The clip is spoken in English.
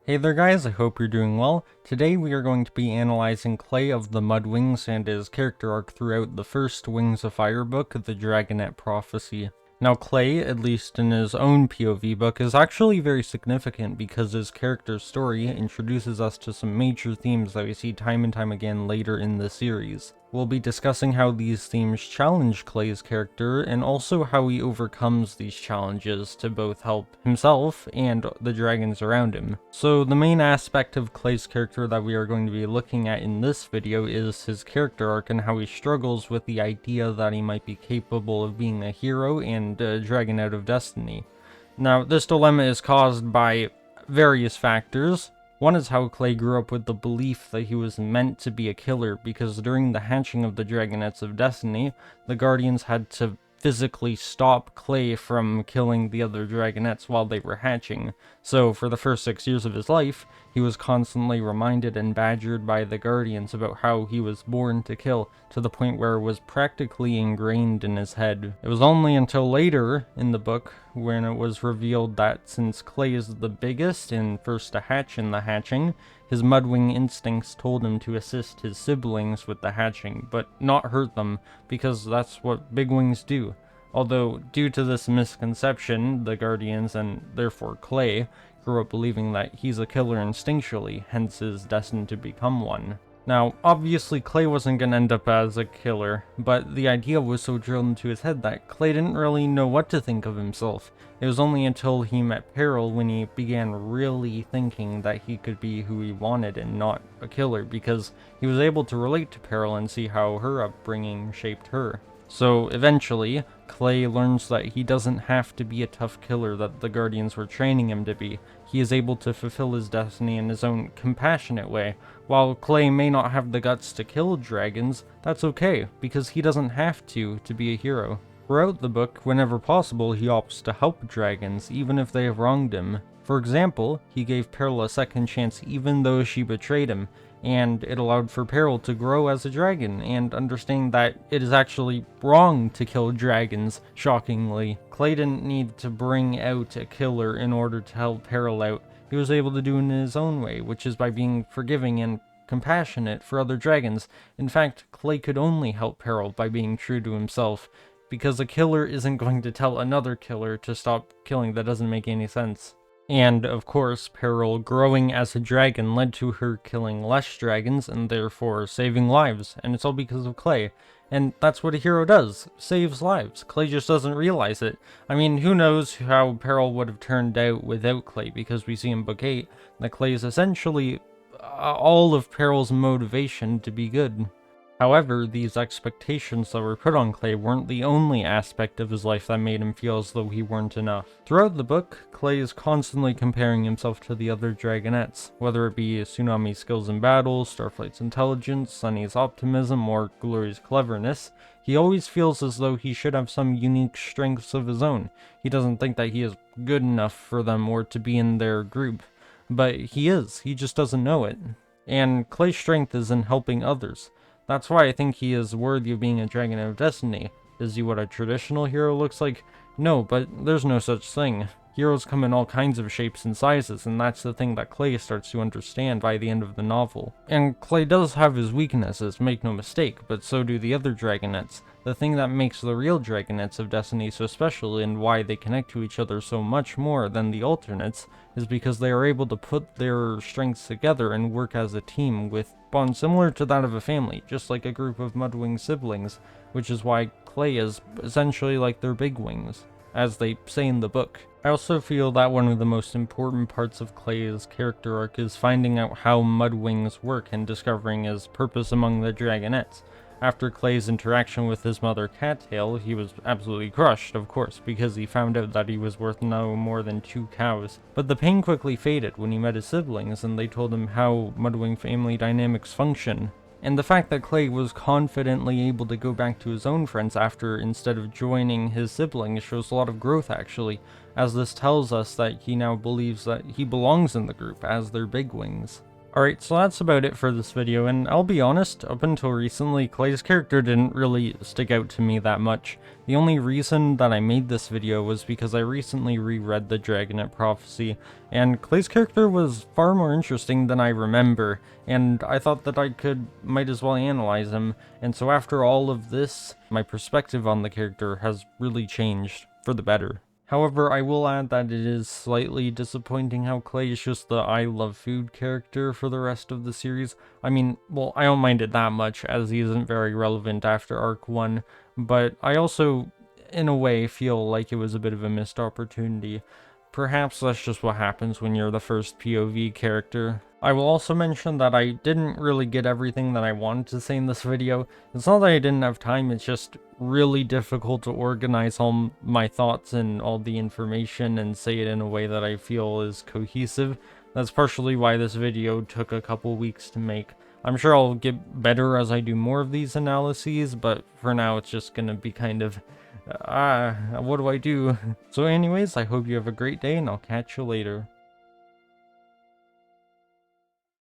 Hey there guys, I hope you're doing well. Today we are going to be analyzing Clay of the MudWings and his character arc throughout the first Wings of Fire book, the Dragonet Prophecy. Now Clay, at least in his own POV book, is actually very significant because his character story introduces us to some major themes that we see time and time again later in the series. We'll be discussing how these themes challenge Clay's character, and also how he overcomes these challenges to both help himself and the dragons around him. So the main aspect of Clay's character that we are going to be looking at in this video is his character arc and how he struggles with the idea that he might be capable of being a hero and a Dragonet of Destiny. Now, this dilemma is caused by various factors. One is how Clay grew up with the belief that he was meant to be a killer, because during the hatching of the Dragonets of Destiny, the Guardians had to physically stop Clay from killing the other Dragonets while they were hatching. So for the first 6 years of his life, he was constantly reminded and badgered by the Guardians about how he was born to kill, to the point where it was practically ingrained in his head. It was only until later in the book when it was revealed that since Clay is the biggest and first to hatch in the hatching, his MudWing instincts told him to assist his siblings with the hatching, but not hurt them, because that's what big wings do. Although, due to this misconception, the Guardians, and therefore Clay, grew up believing that he's a killer instinctually, hence is destined to become one. Now, obviously Clay wasn't going to end up as a killer, but the idea was so drilled into his head that Clay didn't really know what to think of himself. It was only until he met Peril when he began really thinking that he could be who he wanted and not a killer, because he was able to relate to Peril and see how her upbringing shaped her. So eventually, Clay learns that he doesn't have to be a tough killer that the Guardians were training him to be. He is able to fulfill his destiny in his own compassionate way. While Clay may not have the guts to kill dragons, that's okay, because he doesn't have to be a hero. Throughout the book, whenever possible, he opts to help dragons, even if they have wronged him. For example, he gave Peril a second chance even though she betrayed him, and it allowed for Peril to grow as a dragon, and understand that it is actually wrong to kill dragons, shockingly. Clay didn't need to bring out a killer in order to help Peril out. He was able to do it in his own way, which is by being forgiving and compassionate for other dragons. In fact, Clay could only help Peril by being true to himself, because a killer isn't going to tell another killer to stop killing. That doesn't make any sense. And, of course, Peril growing as a dragon led to her killing less dragons and therefore saving lives, and it's all because of Clay. And that's what a hero does, saves lives. Clay just doesn't realize it. I mean, who knows how Peril would have turned out without Clay, because we see in Book 8 that Clay is essentially all of Peril's motivation to be good. However, these expectations that were put on Clay weren't the only aspect of his life that made him feel as though he weren't enough. Throughout the book, Clay is constantly comparing himself to the other Dragonets, whether it be Tsunami's skills in battle, Starflight's intelligence, Sunny's optimism, or Glory's cleverness. He always feels as though he should have some unique strengths of his own. He doesn't think that he is good enough for them or to be in their group. But he is, he just doesn't know it. And Clay's strength is in helping others. That's why I think he is worthy of being a Dragonet of Destiny. Is he what a traditional hero looks like? No, but there's no such thing. Heroes come in all kinds of shapes and sizes, and that's the thing that Clay starts to understand by the end of the novel. And Clay does have his weaknesses, make no mistake, but so do the other Dragonets. The thing that makes the real Dragonets of Destiny so special, and why they connect to each other so much more than the alternates, is because they are able to put their strengths together and work as a team with bonds similar to that of a family, just like a group of MudWing siblings, which is why Clay is essentially like their big wings, as they say in the book. I also feel that one of the most important parts of Clay's character arc is finding out how MudWings work and discovering his purpose among the Dragonets. After Clay's interaction with his mother Cattail, he was absolutely crushed, of course, because he found out that he was worth no more than 2 cows. But the pain quickly faded when he met his siblings and they told him how MudWing family dynamics function. And the fact that Clay was confidently able to go back to his own friends after instead of joining his siblings shows a lot of growth, actually, as this tells us that he now believes that he belongs in the group as their big wings. Alright, so that's about it for this video, and I'll be honest, up until recently, Clay's character didn't really stick out to me that much. The only reason that I made this video was because I recently reread the Dragonet prophecy, and Clay's character was far more interesting than I remember, and I thought that might as well analyze him, and so after all of this, my perspective on the character has really changed, for the better. However, I will add that it is slightly disappointing how Clay is just the I love food character for the rest of the series. I mean, well, I don't mind it that much, as he isn't very relevant after Arc 1, but I also, in a way, feel like it was a bit of a missed opportunity. Perhaps that's just what happens when you're the first POV character. I will also mention that I didn't really get everything that I wanted to say in this video. It's not that I didn't have time, it's just really difficult to organize all my thoughts and all the information and say it in a way that I feel is cohesive. That's partially why this video took a couple weeks to make. I'm sure I'll get better as I do more of these analyses, but for now it's just gonna be kind of, what do I do? So anyways, I hope you have a great day and I'll catch you later.